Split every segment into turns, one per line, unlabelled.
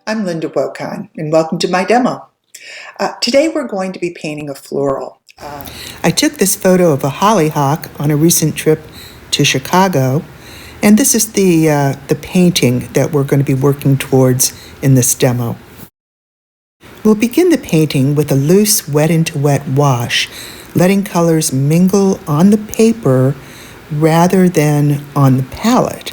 I'm LindaWokoun, and welcome to my demo. Today we're going to be painting a floral. I took this photo of a hollyhock on a recent trip to Chicago, and this is the painting that we're going to be working towards in this demo. We'll begin the painting with a loose wet into wet wash, letting colors mingle on the paper rather than on the palette.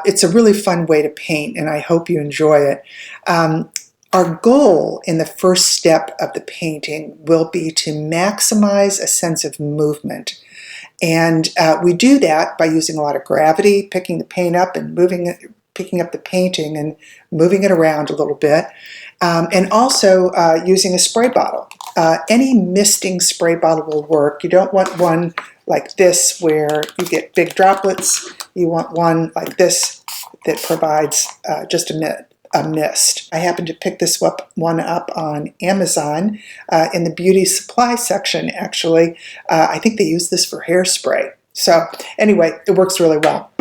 It's a really fun way to paint, and I hope you enjoy it. Our goal in the first step of the painting will be to maximize a sense of movement. And we do that by using a lot of gravity, picking the paint up and picking up the painting and moving it around a little bit. And also using a spray bottle. Any misting spray bottle will work. You don't want one like this where you get big droplets. You want one like this that provides just a mist. I happened to pick this one up on Amazon in the beauty supply section, actually. I think they use this for hairspray. So anyway, it works really well.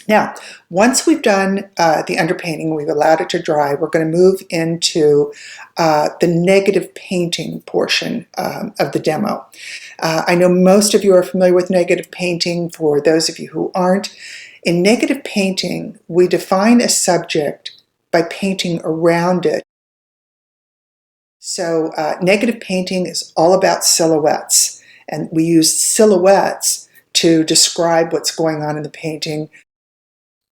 Now, once we've done the underpainting, we've allowed it to dry, we're going to move into the negative painting portion of the demo. I know most of you are familiar with negative painting. For those of you who aren't, in negative painting, we define a subject by painting around it. So negative painting is all about silhouettes, and we use silhouettes to describe what's going on in the painting.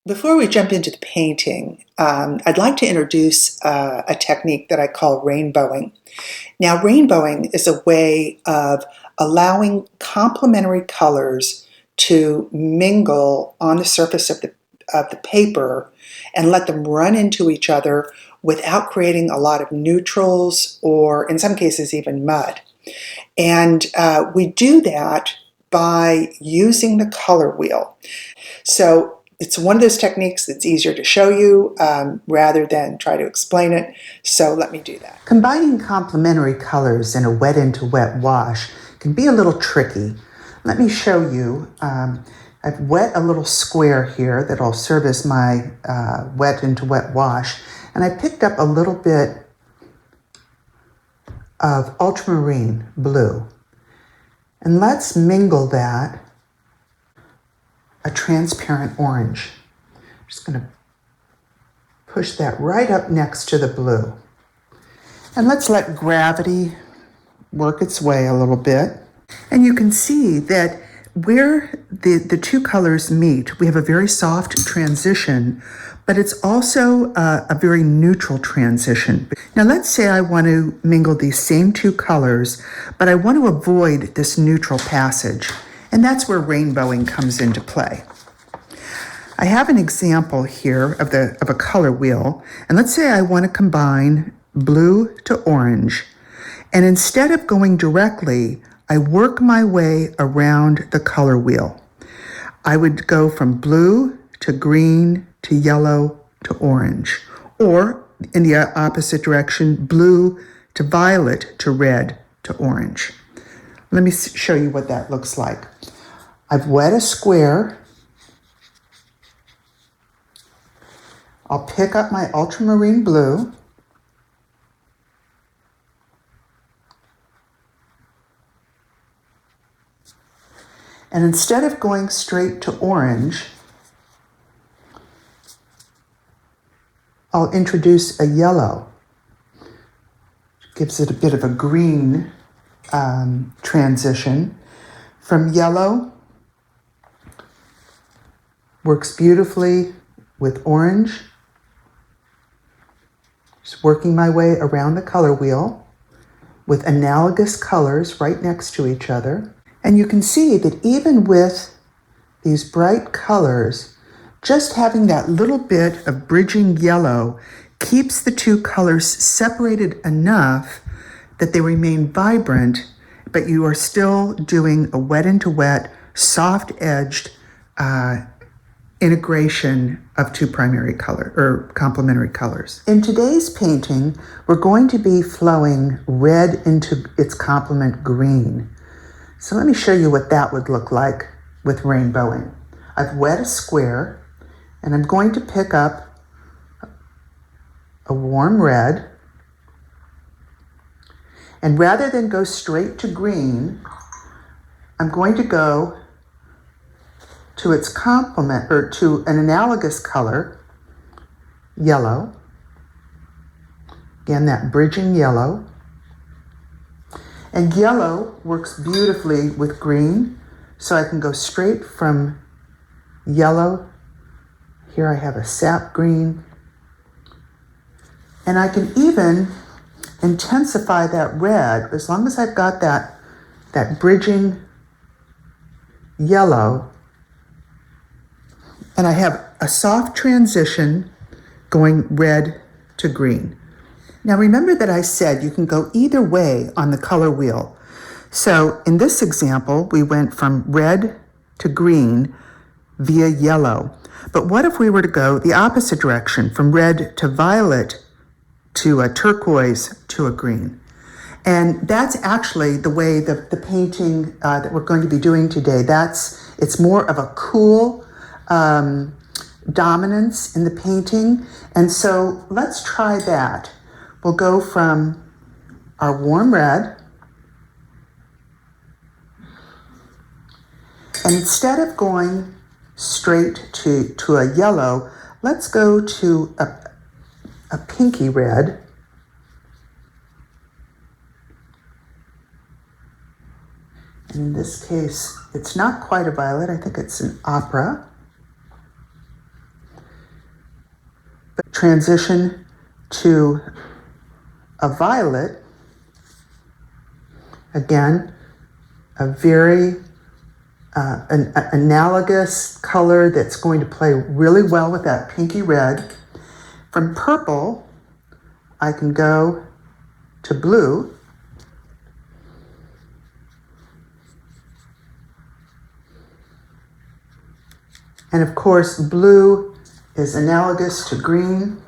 Before we jump into the painting, I'd like to introduce a technique that I call rainbowing. Now, rainbowing is a way of allowing complementary colors to mingle on the surface of the paper and let them run into each other without creating a lot of neutrals or, in some cases, even mud. And we do that by using the color wheel. So it's one of those techniques that's easier to show you rather than try to explain it. So let me do that. Combining complementary colors in a wet into wet wash can be a little tricky. Let me show you. I've wet a little square here that'll serve as my wet into wet wash. And I picked up a little bit of ultramarine blue. And let's mingle that a transparent orange. I'm just going to push that right up next to the blue. And let's let gravity work its way a little bit. And you can see that where the two colors meet, we have a very soft transition, but it's also a very neutral transition. Now let's say I want to mingle these same two colors, but I want to avoid this neutral passage. And that's where rainbowing comes into play. I have an example here of a color wheel, and let's say I want to combine blue to orange. And instead of going directly, I work my way around the color wheel. I would go from blue to green to yellow to orange, or in the opposite direction, blue to violet to red to orange. Let me show you what that looks like. I've wet a square. I'll pick up my ultramarine blue. And instead of going straight to orange, I'll introduce a yellow. Gives it a bit of a green transition. From yellow, works beautifully with orange. Just working my way around the color wheel with analogous colors right next to each other. And you can see that even with these bright colors, just having that little bit of bridging yellow keeps the two colors separated enough that they remain vibrant, but you are still doing a wet into wet, soft-edged integration of two primary color or complementary colors. In today's painting, we're going to be flowing red into its complement green. So let me show you what that would look like with rainbowing. I've wet a square, and I'm going to pick up a warm red. And rather than go straight to green, I'm going to go to its complement, or to an analogous color, yellow. Again, that bridging yellow. And yellow works beautifully with green, so I can go straight from yellow. Here I have a sap green. And I can even intensify that red, as long as I've got that bridging yellow, and I have a soft transition going red to green. Now remember that I said you can go either way on the color wheel. So in this example, we went from red to green via yellow. But what if we were to go the opposite direction, from red to violet to a turquoise to a green? And that's actually the way the painting that we're going to be doing today. It's more of a cool dominance in the painting. And so let's try that. We'll go from our warm red, and instead of going straight to a yellow, let's go to a pinky red. And in this case, it's not quite a violet. I think it's an opera. But transition to a violet. Again, a very an analogous color that's going to play really well with that pinky red. From purple, I can go to blue. And of course, blue is analogous to green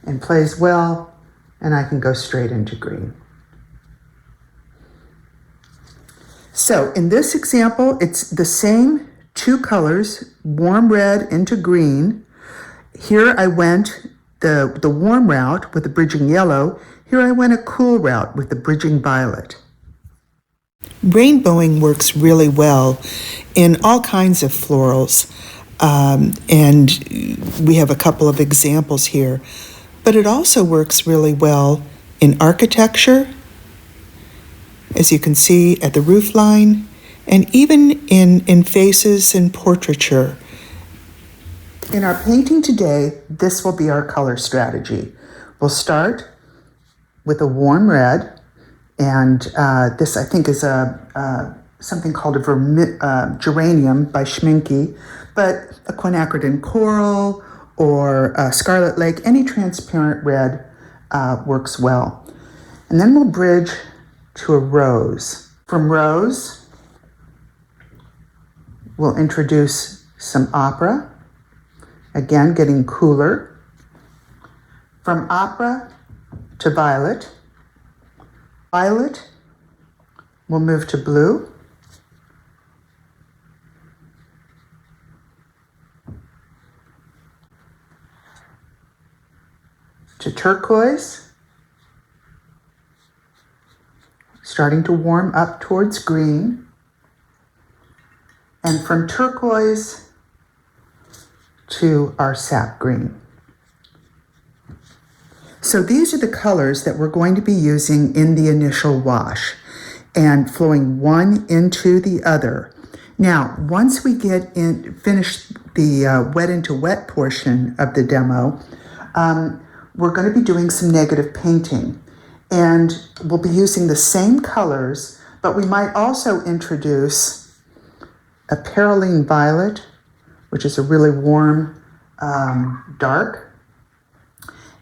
and plays well, and I can go straight into green. So in this example, it's the same two colors, warm red into green. Here I went the warm route with the bridging yellow. Here I went a cool route with the bridging violet. Rainbowing works really well in all kinds of florals, and we have a couple of examples here. But it also works really well in architecture, as you can see at the roof line, and even in faces and portraiture. In our painting today, this will be our color strategy. We'll start with a warm red, and this I think is something called a geranium by Schminke, but a quinacridone coral or a scarlet lake, any transparent red works well. And then we'll bridge to a rose. From rose, we'll introduce some opera, again getting cooler. From opera to violet. Violet, we'll move to blue. To turquoise, starting to warm up towards green. And from turquoise to our sap green. So these are the colors that we're going to be using in the initial wash and flowing one into the other. Now, once we finish the wet into wet portion of the demo, we're going to be doing some negative painting, and we'll be using the same colors, but we might also introduce a perylene violet, which is a really warm dark,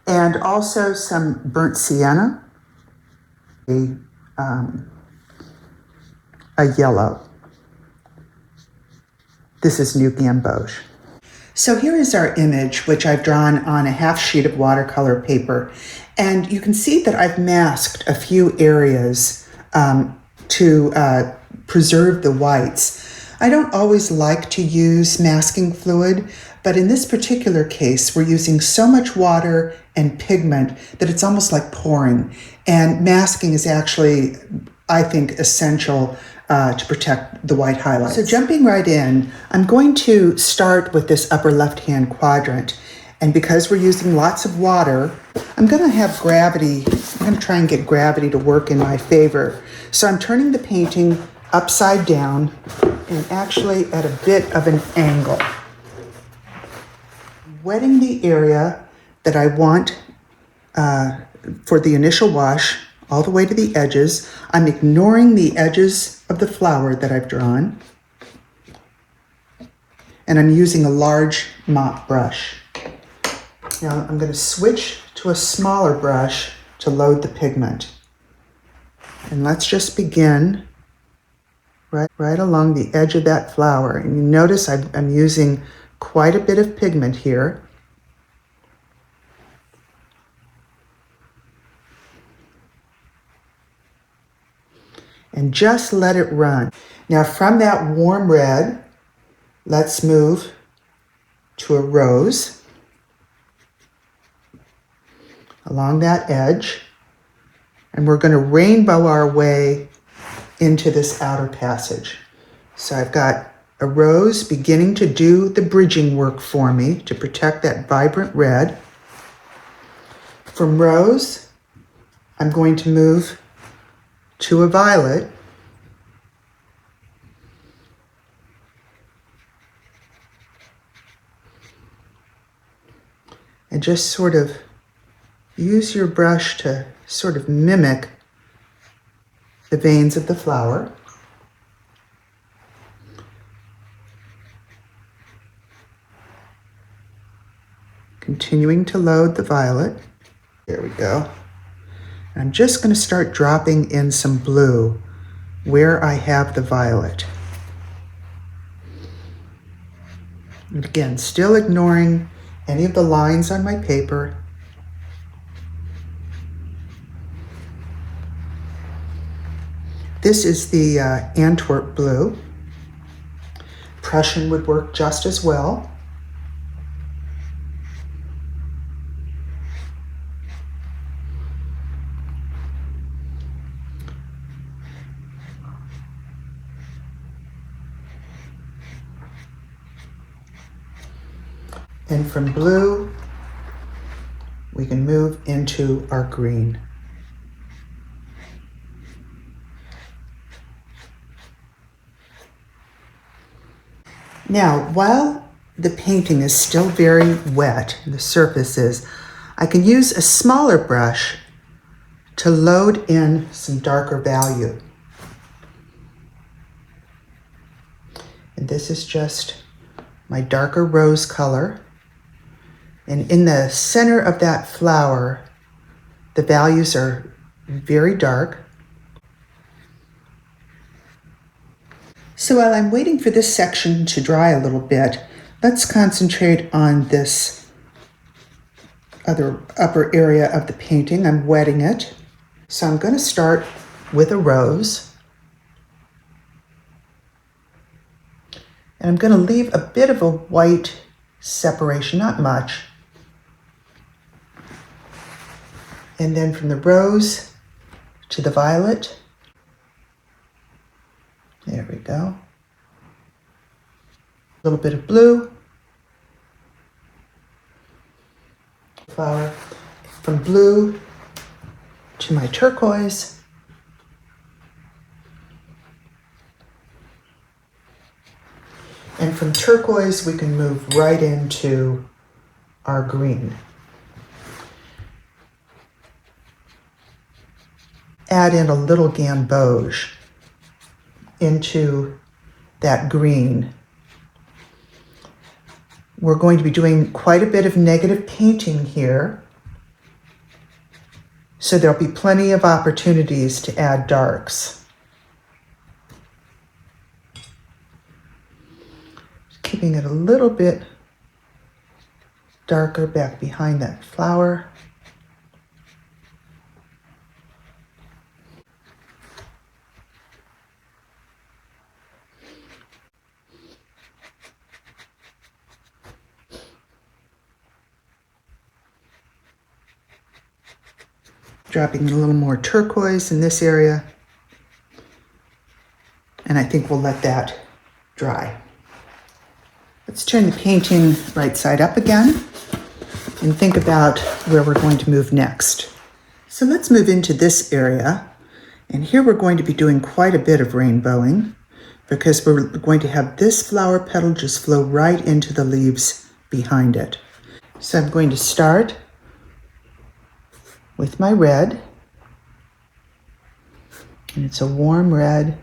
and also some burnt sienna, a yellow. This is New Gamboge. So here is our image, which I've drawn on a half sheet of watercolor paper. And you can see that I've masked a few areas to preserve the whites. I don't always like to use masking fluid, But in this particular case, we're using so much water and pigment that it's almost like pouring. And masking is actually, I think, essential to protect the white highlights. So jumping right in, I'm going to start with this upper left-hand quadrant. And because we're using lots of water, I'm going to have gravity, I'm going to try and get gravity to work in my favor. So I'm turning the painting upside down and actually at a bit of an angle. Wetting the area that I want for the initial wash all the way to the edges. I'm ignoring the edges of the flower that I've drawn. And I'm using a large mop brush. Now I'm going to switch to a smaller brush to load the pigment. And let's just begin right along the edge of that flower. And you notice I'm using quite a bit of pigment here. And just let it run. Now from that warm red, let's move to a rose along that edge. And we're going to rainbow our way into this outer passage. So I've got a rose beginning to do the bridging work for me to protect that vibrant red. From rose, I'm going to move to a violet. And just sort of use your brush to sort of mimic the veins of the flower. Continuing to load the violet. There we go. And I'm just going to start dropping in some blue where I have the violet. And again, still ignoring any of the lines on my paper. This is the Antwerp blue. Prussian would work just as well. And from blue, we can move into our green. Now, while the painting is still very wet, the surface is, I can use a smaller brush to load in some darker value. And this is just my darker rose color. And in the center of that flower, the values are very dark. So while I'm waiting for this section to dry a little bit, let's concentrate on this other upper area of the painting. I'm wetting it. So I'm going to start with a rose. And I'm going to leave a bit of a white separation, not much. And then from the rose to the violet. There we go. A little bit of blue. Flower. From blue to my turquoise. And from turquoise, we can move right into our green. Add in a little gamboge into that green. We're going to be doing quite a bit of negative painting here, so there'll be plenty of opportunities to add darks. Keeping it a little bit darker back behind that flower. Dropping a little more turquoise in this area. And I think we'll let that dry. Let's turn the painting right side up again and think about where we're going to move next. So let's move into this area. And here we're going to be doing quite a bit of rainbowing because we're going to have this flower petal just flow right into the leaves behind it. So I'm going to start with my red. And it's a warm red.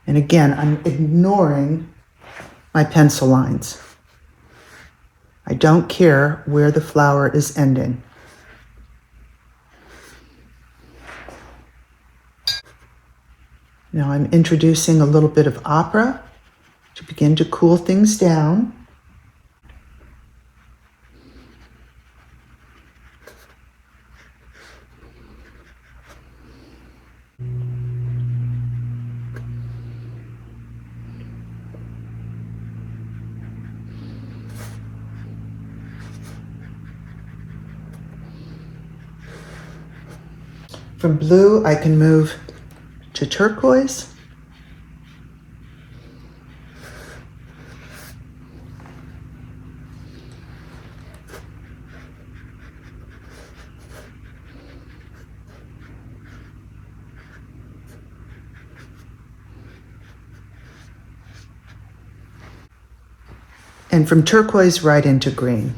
And again, I'm ignoring my pencil lines. I don't care where the flower is ending. Now I'm introducing a little bit of opera to begin to cool things down. From blue, I can move to turquoise. And from turquoise right into green.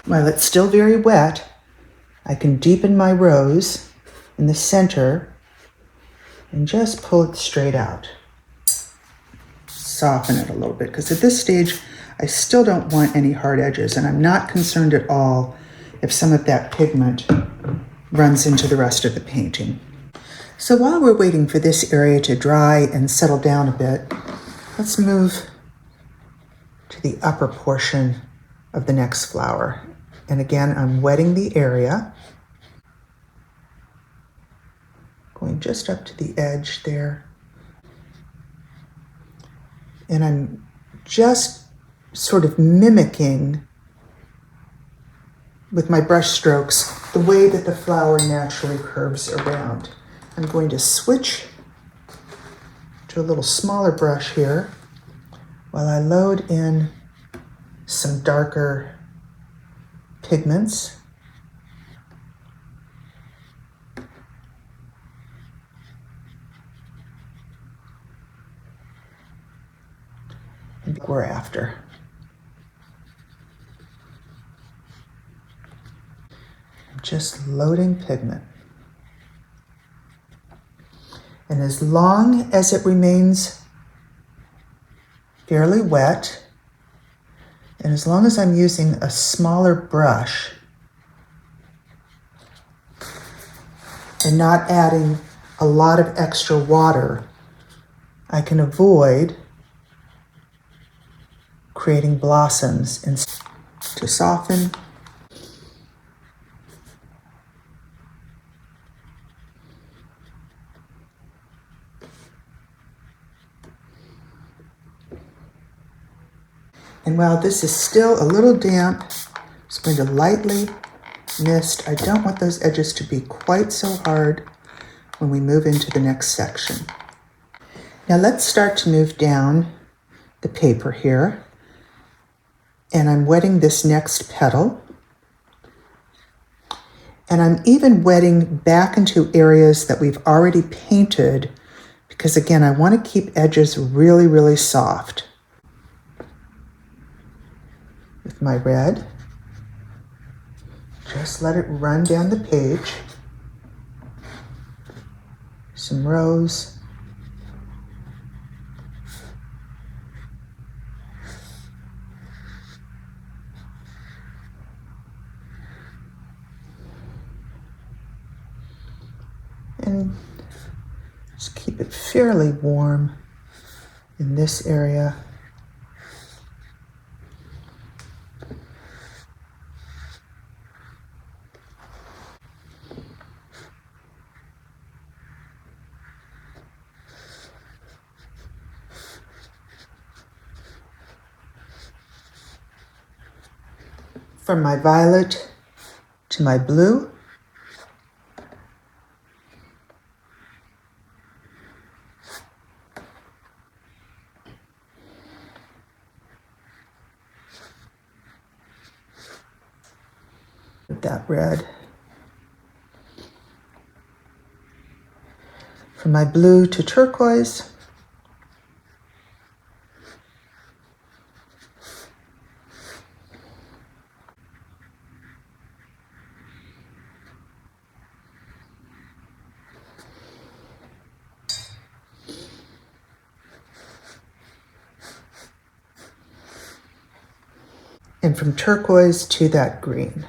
While it's still very wet, I can deepen my rose in the center and just pull it straight out. Soften it a little bit, because at this stage, I still don't want any hard edges, and I'm not concerned at all if some of that pigment runs into the rest of the painting. So while we're waiting for this area to dry and settle down a bit, let's move to the upper portion of the next flower. And again, I'm wetting the area, going just up to the edge there. And I'm just sort of mimicking with my brush strokes the way that the flower naturally curves around. I'm going to switch to a little smaller brush here while I load in some darker pigments. And we're after. I'm just loading pigment. And as long as it remains fairly wet, and as long as I'm using a smaller brush and not adding a lot of extra water, I can avoid creating blossoms. And to soften, and while this is still a little damp, I'm just going to lightly mist. I don't want those edges to be quite so hard when we move into the next section. Now let's start to move down the paper here. And I'm wetting this next petal. And I'm even wetting back into areas that we've already painted, because again, I want to keep edges really, really soft. With my red, just let it run down the page. Some rose. Just keep it fairly warm in this area. From my violet to my blue. That red. From my blue to turquoise. And from turquoise to that green.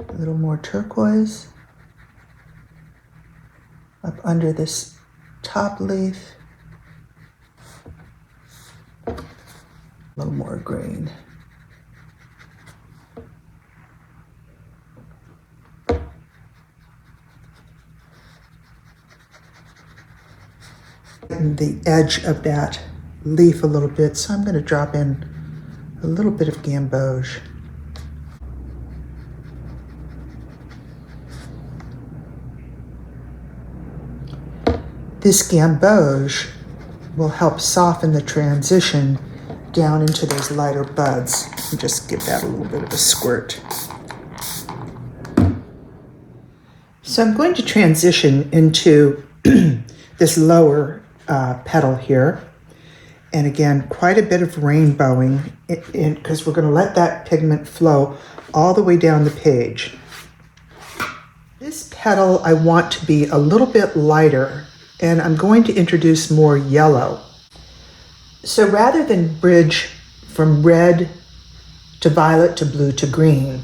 A little more turquoise up under this top leaf. A little more green. And the edge of that leaf a little bit, so I'm going to drop in a little bit of gamboge. This gamboge will help soften the transition down into those lighter buds. And just give that a little bit of a squirt. So I'm going to transition into this lower petal here. And again, quite a bit of rainbowing because we're going to let that pigment flow all the way down the page. This petal I want to be a little bit lighter, and I'm going to introduce more yellow. So rather than bridge from red to violet to blue to green,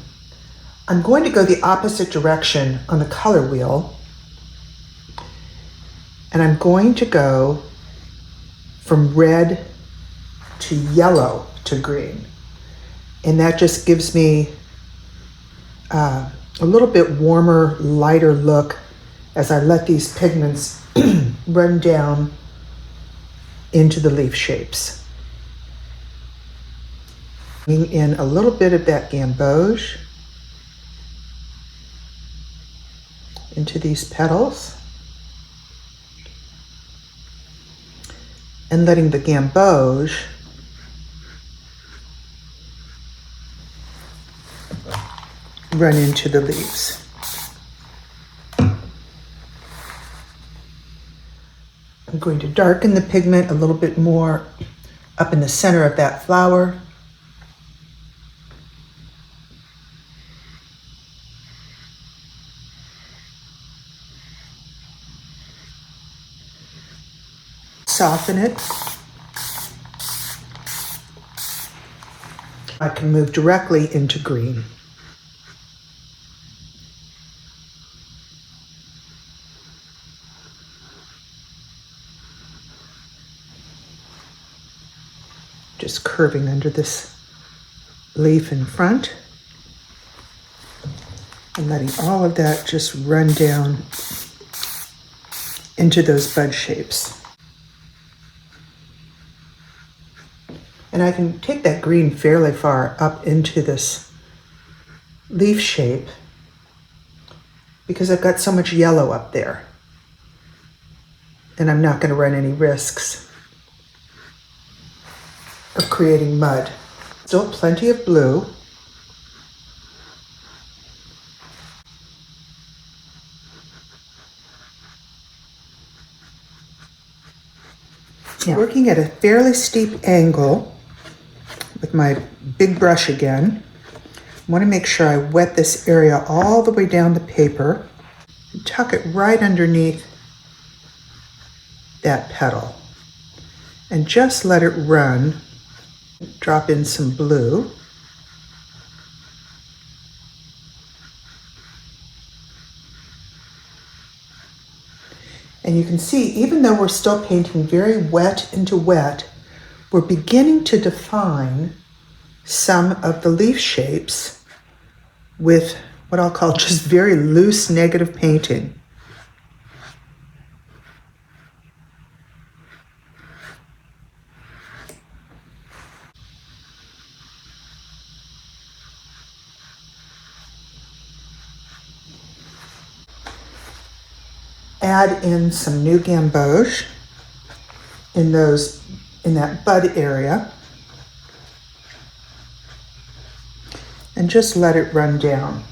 I'm going to go the opposite direction on the color wheel, and I'm going to go from red to yellow to green. And that just gives me a little bit warmer, lighter look as I let these pigments run down into the leaf shapes. Bringing in a little bit of that gamboge into these petals. And letting the gamboge run into the leaves. I'm going to darken the pigment a little bit more up in the center of that flower. Soften it. I can move directly into green. Just curving under this leaf in front and letting all of that just run down into those bud shapes. And I can take that green fairly far up into this leaf shape because I've got so much yellow up there. And I'm not going to run any risks of creating mud. Still plenty of blue. Yeah. Working at a fairly steep angle with my big brush again. I want to make sure I wet this area all the way down the paper and tuck it right underneath that petal. And just let it run. Drop in some blue. And you can see, even though we're still painting very wet into wet, we're beginning to define some of the leaf shapes with what I'll call just very loose negative painting. Add in some new gamboge in that bud area, and just let it run down.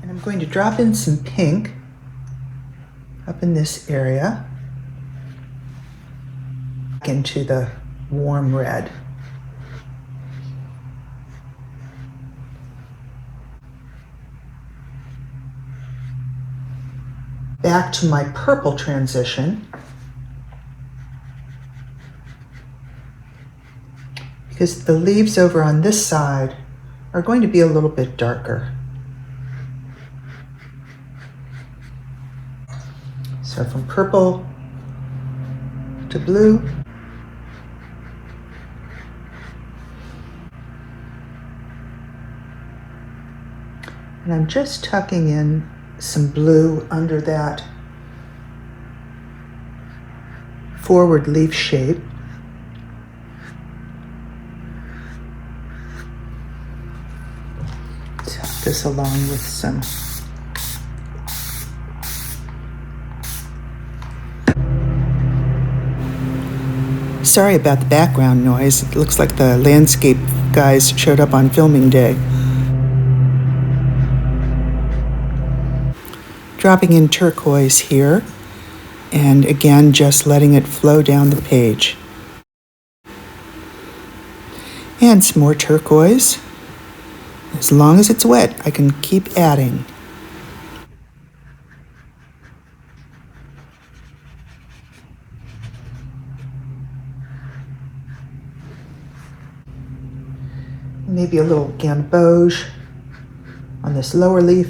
And I'm going to drop in some pink up in this area into the warm red. Back to my purple transition, because the leaves over on this side are going to be a little bit darker. So from purple to blue, and I'm just tucking in some blue under that forward leaf shape. Tuck this along with some sorry about the background noise. It looks like the landscape guys showed up on filming day. Dropping in turquoise here, and again just letting it flow down the page. And some more turquoise. As long as it's wet, I can keep adding. Maybe a little gamboge on this lower leaf.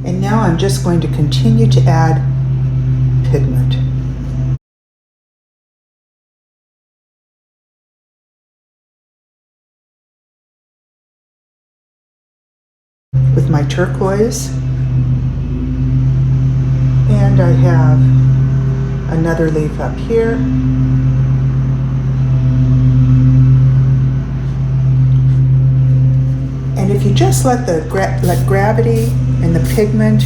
And now I'm just going to continue to add pigment. With my turquoise, and I have another leaf up here. And if you just let gravity and the pigment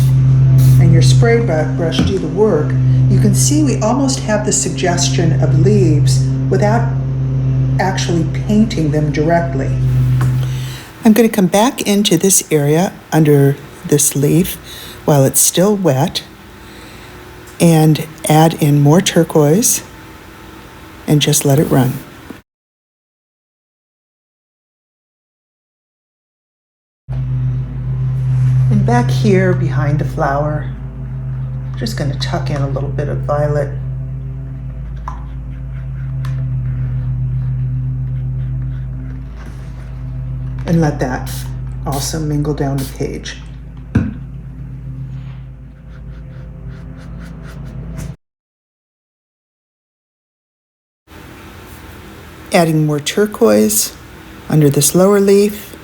and your spray brush do the work, you can see we almost have the suggestion of leaves without actually painting them directly. I'm going to come back into this area under this leaf while it's still wet and add in more turquoise and just let it run. And back here behind the flower, I'm just going to tuck in a little bit of violet. And let that also mingle down the page. Adding more turquoise under this lower leaf,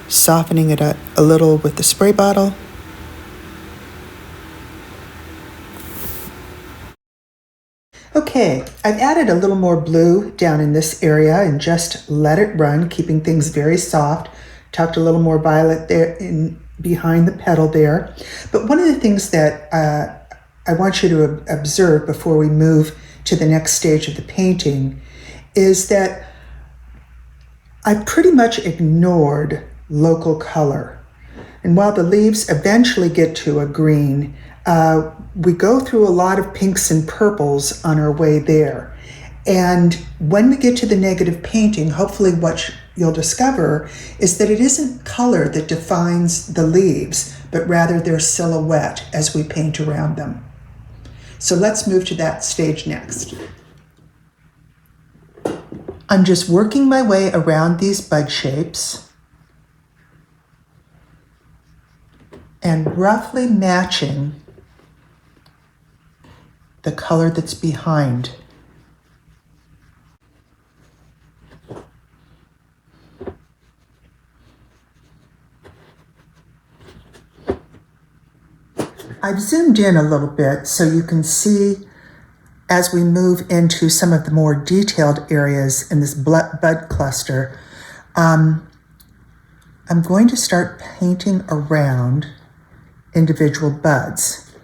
softening it a little with the spray bottle. Okay, I've added a little more blue down in this area and just let it run, keeping things very soft. Tucked a little more violet there in behind the petal there. But one of the things that I want you to observe before we move to the next stage of the painting is that I pretty much ignored local color. And while the leaves eventually get to a green, we go through a lot of pinks and purples on our way there. And when we get to the negative painting, hopefully what you'll discover is that it isn't color that defines the leaves, but rather their silhouette as we paint around them. So let's move to that stage next. I'm just working my way around these bud shapes and roughly matching the color that's behind. I've zoomed in a little bit so you can see as we move into some of the more detailed areas in this bud cluster. I'm going to start painting around individual buds.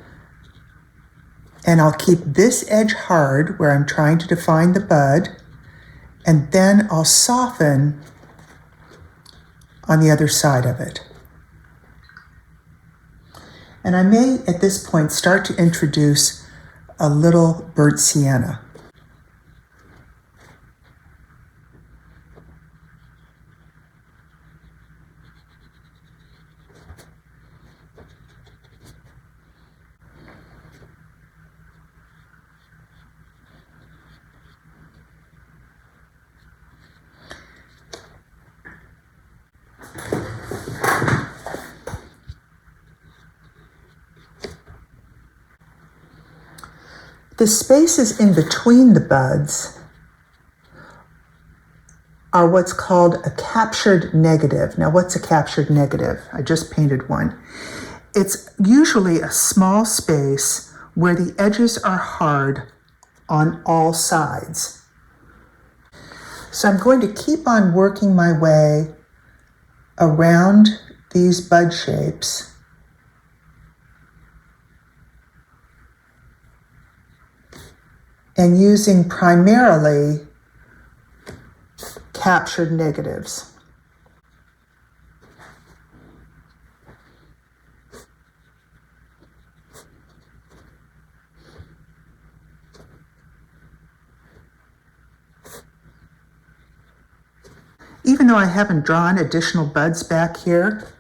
And I'll keep this edge hard where I'm trying to define the bud, and then I'll soften on the other side of it. And I may, at this point, start to introduce a little burnt sienna. The spaces in between the buds are what's called a captured negative. Now, what's a captured negative? I just painted one. It's usually a small space where the edges are hard on all sides. So I'm going to keep on working my way around these bud shapes and using primarily captured negatives. Even though I haven't drawn additional buds back here,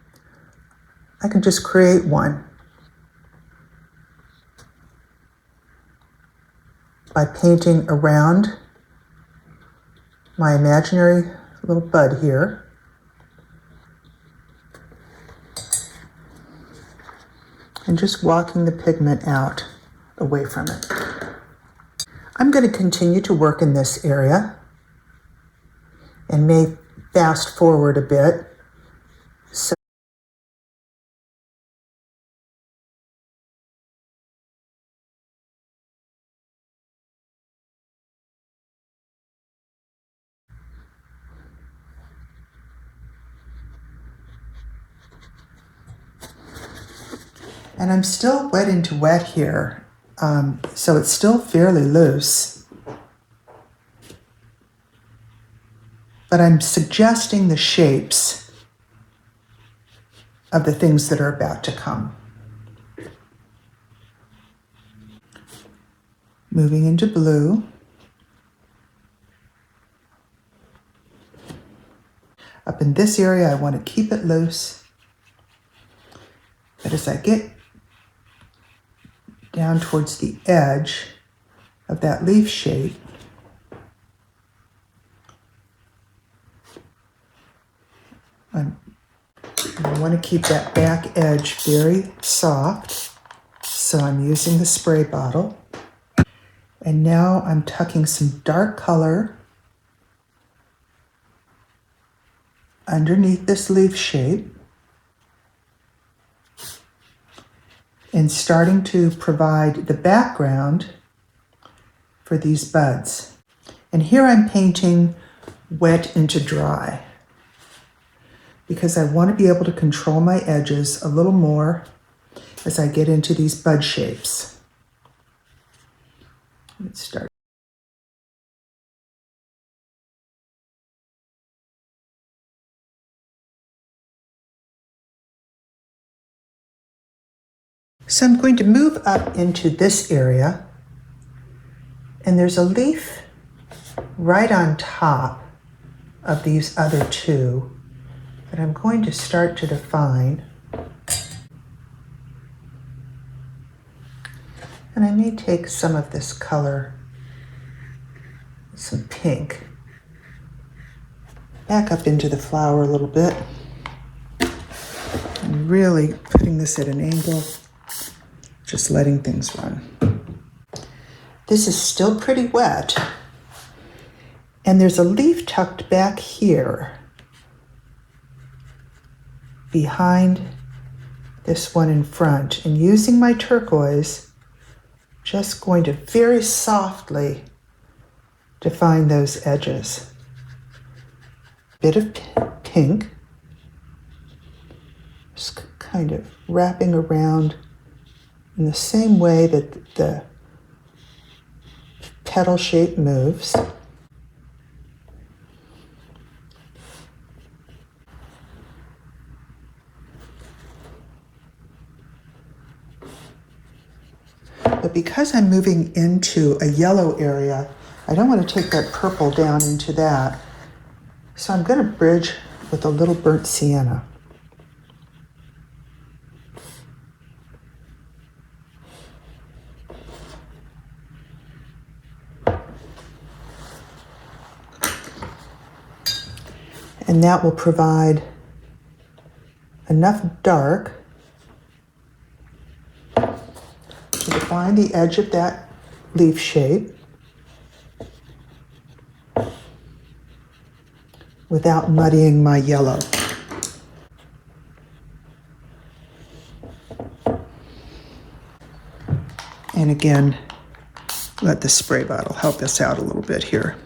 I can just create one by painting around my imaginary little bud here. And just walking the pigment out away from it. I'm going to continue to work in this area and may fast forward a bit. And I'm still wet into wet here, so it's still fairly loose. But I'm suggesting the shapes of the things that are about to come. Moving into blue. Up in this area, I want to keep it loose. But as I get down towards the edge of that leaf shape, I want to keep that back edge very soft, so I'm using the spray bottle. And now I'm tucking some dark color underneath this leaf shape and starting to provide the background for these buds. And here I'm painting wet into dry because I want to be able to control my edges a little more as I get into these bud shapes. Let's start. So I'm going to move up into this area, and there's a leaf right on top of these other two that I'm going to start to define. And I may take some of this color, some pink, back up into the flower a little bit. And really putting this at an angle, just letting things run. This is still pretty wet. And there's a leaf tucked back here behind this one in front. And using my turquoise, just going to very softly define those edges. Bit of pink, just kind of wrapping around in the same way that the petal shape moves. But because I'm moving into a yellow area, I don't want to take that purple down into that. So I'm going to bridge with a little burnt sienna. And that will provide enough dark to define the edge of that leaf shape without muddying my yellow. And again, let the spray bottle help us out a little bit here.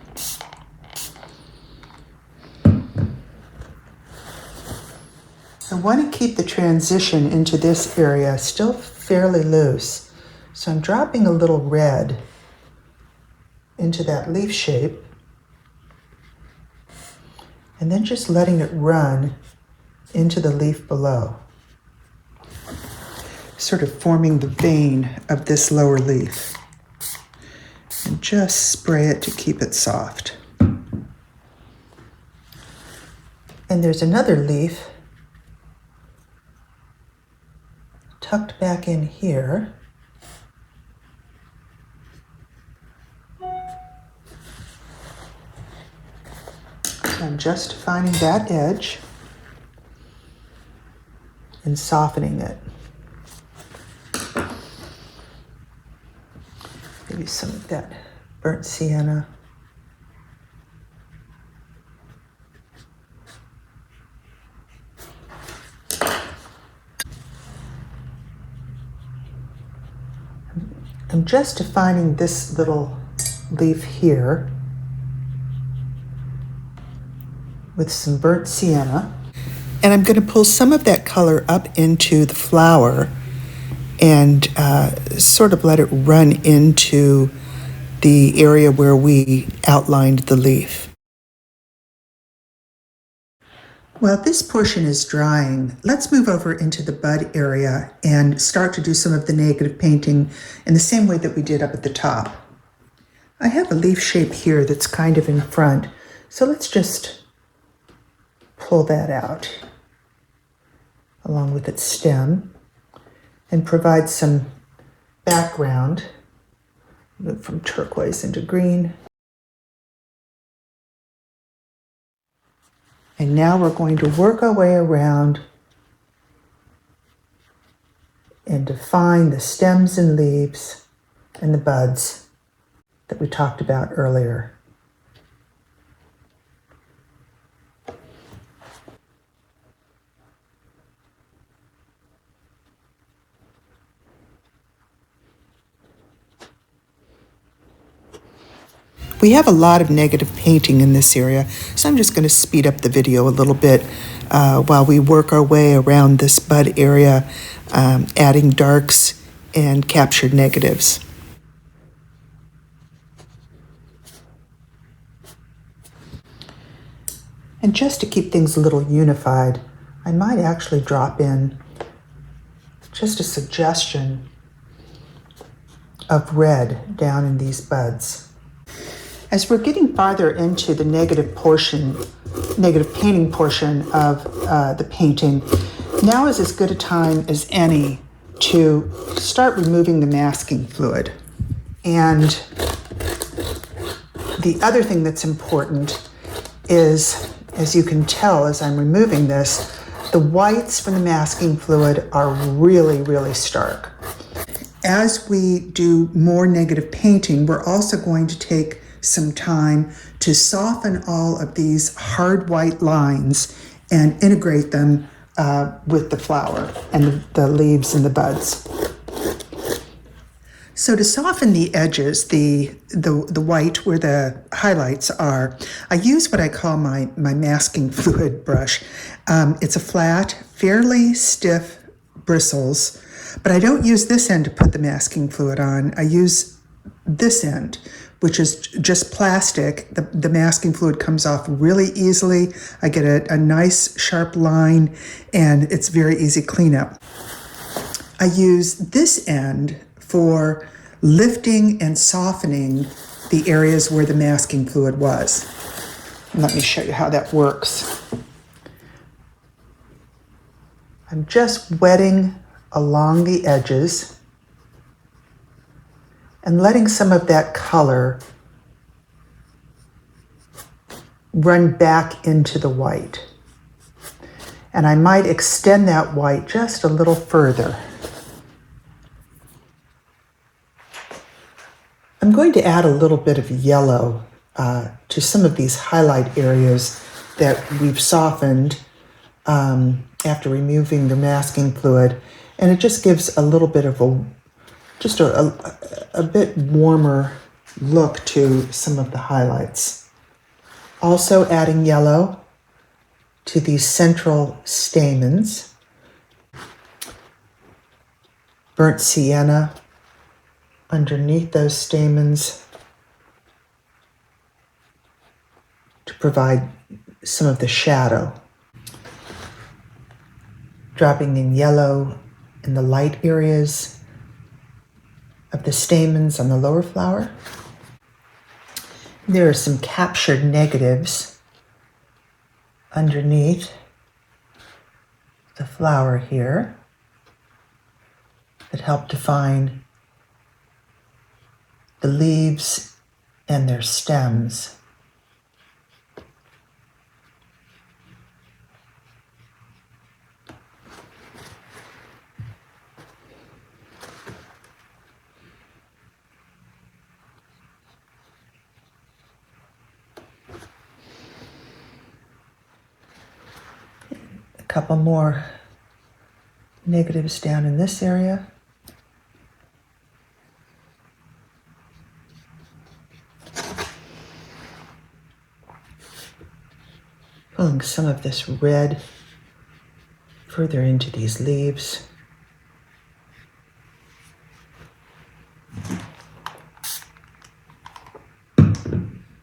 I want to keep the transition into this area still fairly loose. So I'm dropping a little red into that leaf shape and then just letting it run into the leaf below, sort of forming the vein of this lower leaf. And just spray it to keep it soft. And there's another leaf tucked back in here. I'm just defining that edge and softening it. Maybe some of that burnt sienna. I'm just defining this little leaf here with some burnt sienna. And I'm going to pull some of that color up into the flower and sort of let it run into the area where we outlined the leaf. While this portion is drying, let's move over into the bud area and start to do some of the negative painting in the same way that we did up at the top. I have a leaf shape here that's kind of in front, so let's just pull that out along with its stem and provide some background. Move from turquoise into green. And now we're going to work our way around and define the stems and leaves and the buds that we talked about earlier. We have a lot of negative painting in this area, so I'm just going to speed up the video a little bit while we work our way around this bud area, adding darks and captured negatives. And just to keep things a little unified, I might actually drop in just a suggestion of red down in these buds. As we're getting farther into the negative portion negative painting portion of the painting, now is as good a time as any to start removing the masking fluid. And the other thing that's important is, as you can tell as I'm removing this, the whites from the masking fluid are really, really stark. As we do more negative painting, we're also going to take some time to soften all of these hard white lines and integrate them with the flower and the leaves and the buds. So to soften the edges, the white where the highlights are, I use what I call my masking fluid brush. It's a flat, fairly stiff bristles, but I don't use this end to put the masking fluid on. I use this end, which is just plastic. The masking fluid comes off really easily. I get a nice sharp line, and it's very easy cleanup. I use this end for lifting and softening the areas where the masking fluid was. And let me show you how that works. I'm just wetting along the edges and letting some of that color run back into the white. And I might extend that white just a little further. I'm going to add a little bit of yellow to some of these highlight areas that we've softened after removing the masking fluid, and it just gives a little bit of a bit warmer look to some of the highlights. Also adding yellow to these central stamens, burnt sienna underneath those stamens to provide some of the shadow. Dropping in yellow in the light areas of the stamens on the lower flower. There are some captured negatives underneath the flower here that help define the leaves and their stems. A couple more negatives down in this area. Pulling some of this red further into these leaves.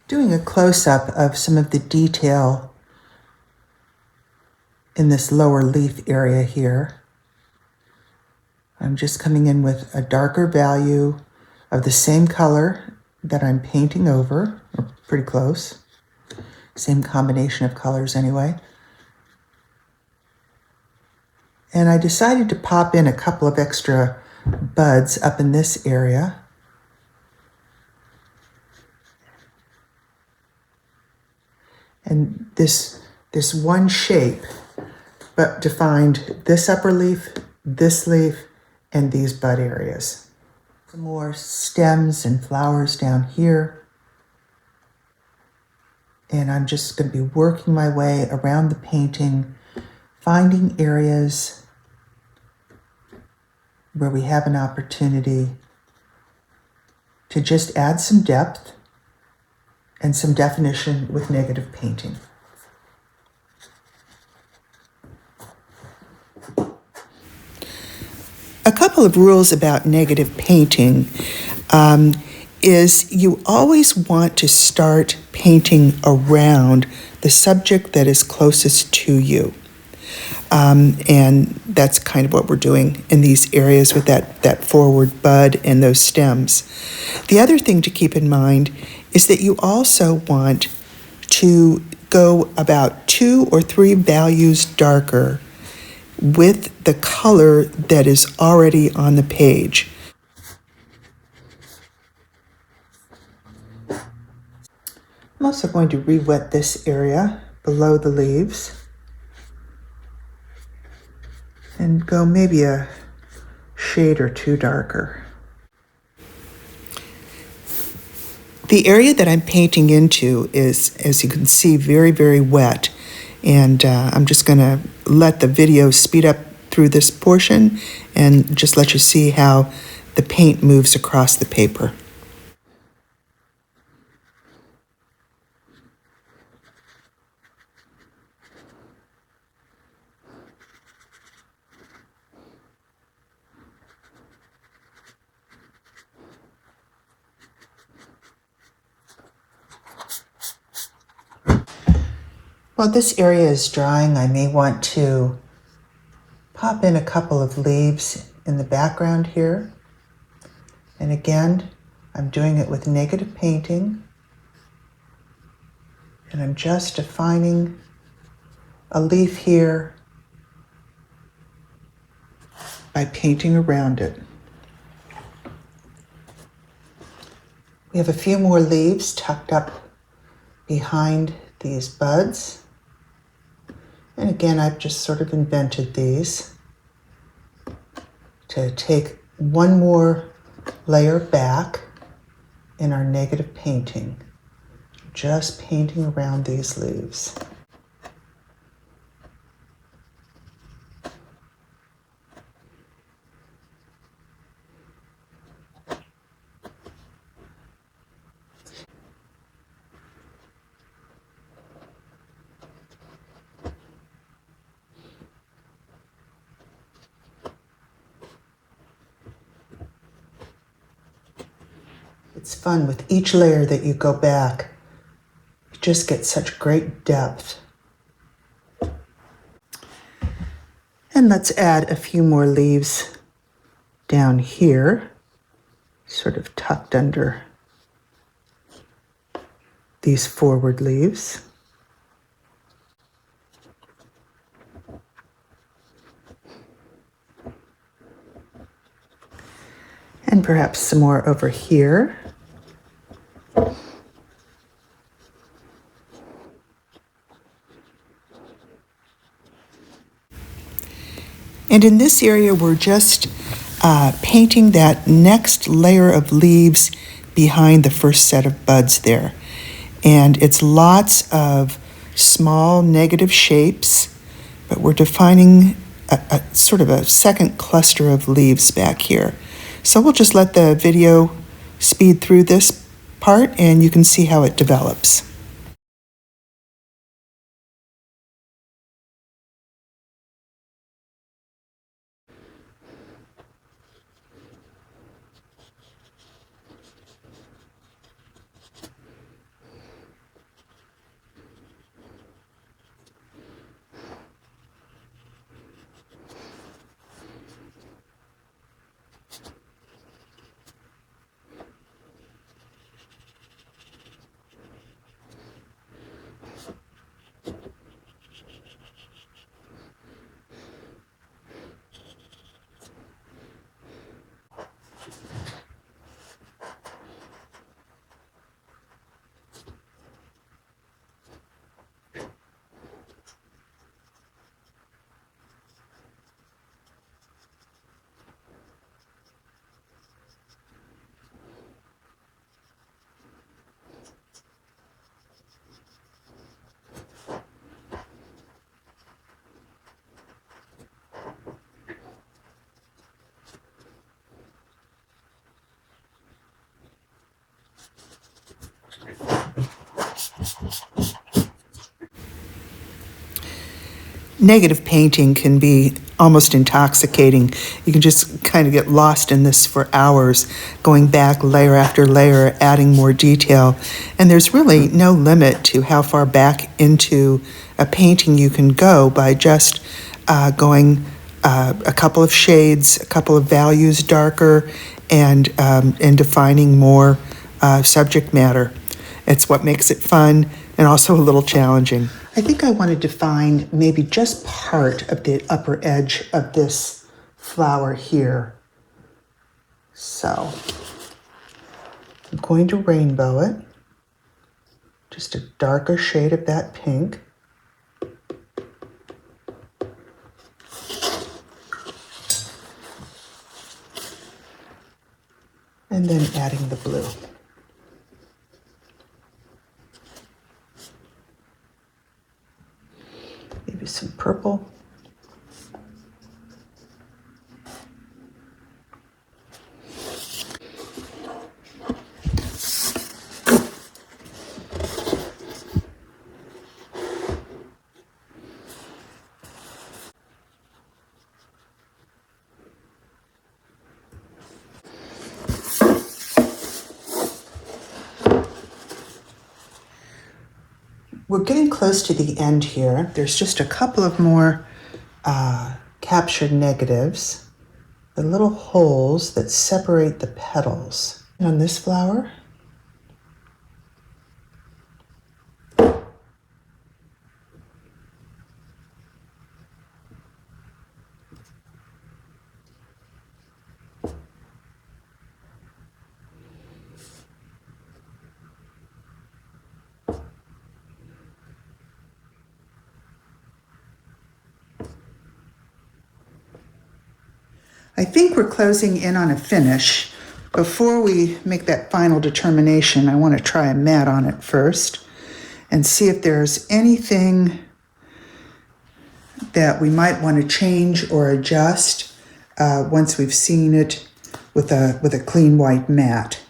Doing a close-up of some of the detail in this lower leaf area here. I'm just coming in with a darker value of the same color that I'm painting over, or pretty close. Same combination of colors anyway. And I decided to pop in a couple of extra buds up in this area. And this one shape, but defined this upper leaf, this leaf, and these bud areas. Some more stems and flowers down here. And I'm just going to be working my way around the painting, finding areas where we have an opportunity to just add some depth and some definition with negative painting. A couple of rules about negative painting is you always want to start painting around the subject that is closest to you. And that's kind of what we're doing in these areas with that forward bud and those stems. The other thing to keep in mind is that you also want to go about 2 or 3 values darker with the color that is already on the page. I'm also going to re-wet this area below the leaves and go maybe a shade or 2 darker. The area that I'm painting into is, as you can see, very, very wet. And I'm just going to let the video speed up through this portion and just let you see how the paint moves across the paper. While this area is drying, I may want to pop in a couple of leaves in the background here. And again, I'm doing it with negative painting. And I'm just defining a leaf here by painting around it. We have a few more leaves tucked up behind these buds. And again, I've just sort of invented these to take one more layer back in our negative painting, just painting around these leaves. It's fun with each layer that you go back. You just get such great depth. And let's add a few more leaves down here, sort of tucked under these forward leaves. And perhaps some more over here. And in this area, we're just painting that next layer of leaves behind the first set of buds there. And it's lots of small negative shapes, but we're defining a sort of a second cluster of leaves back here. So we'll just let the video speed through this part and you can see how it develops. Negative painting can be almost intoxicating. You can just kind of get lost in this for hours, going back layer after layer, adding more detail. And there's really no limit to how far back into a painting you can go by just going a couple of shades, a couple of values darker, and defining more subject matter. It's what makes it fun and also a little challenging. I think I want to define maybe just part of the upper edge of this flower here. So I'm going to rainbow it, just a darker shade of that pink. And then adding the blue. Maybe some purple. We're getting close to the end here. There's just a couple of more captured negatives, the little holes that separate the petals. And on this flower, I think we're closing in on a finish. Before we make that final determination, I want to try a mat on it first and see if there's anything that we might want to change or adjust once we've seen it with a clean white mat.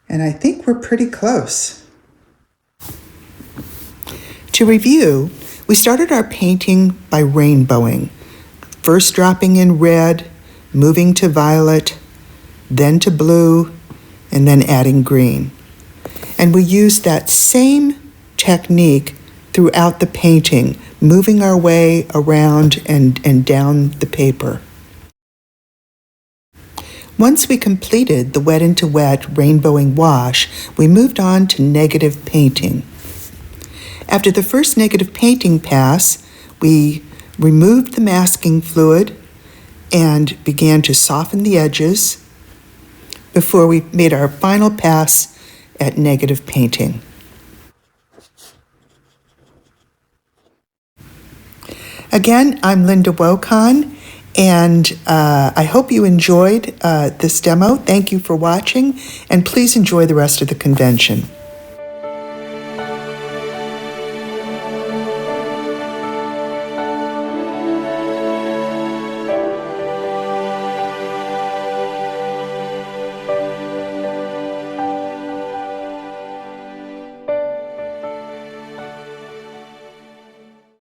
And I think we're pretty close. To review, we started our painting by rainbowing, first dropping in red, moving to violet, then to blue, and then adding green. And we used that same technique throughout the painting, moving our way around and down the paper. Once we completed the wet into wet rainbowing wash, we moved on to negative painting. After the first negative painting pass, we removed the masking fluid and began to soften the edges before we made our final pass at negative painting. Again, I'm LindaWokoun, and I hope you enjoyed this demo. Thank you for watching, and please enjoy the rest of the convention.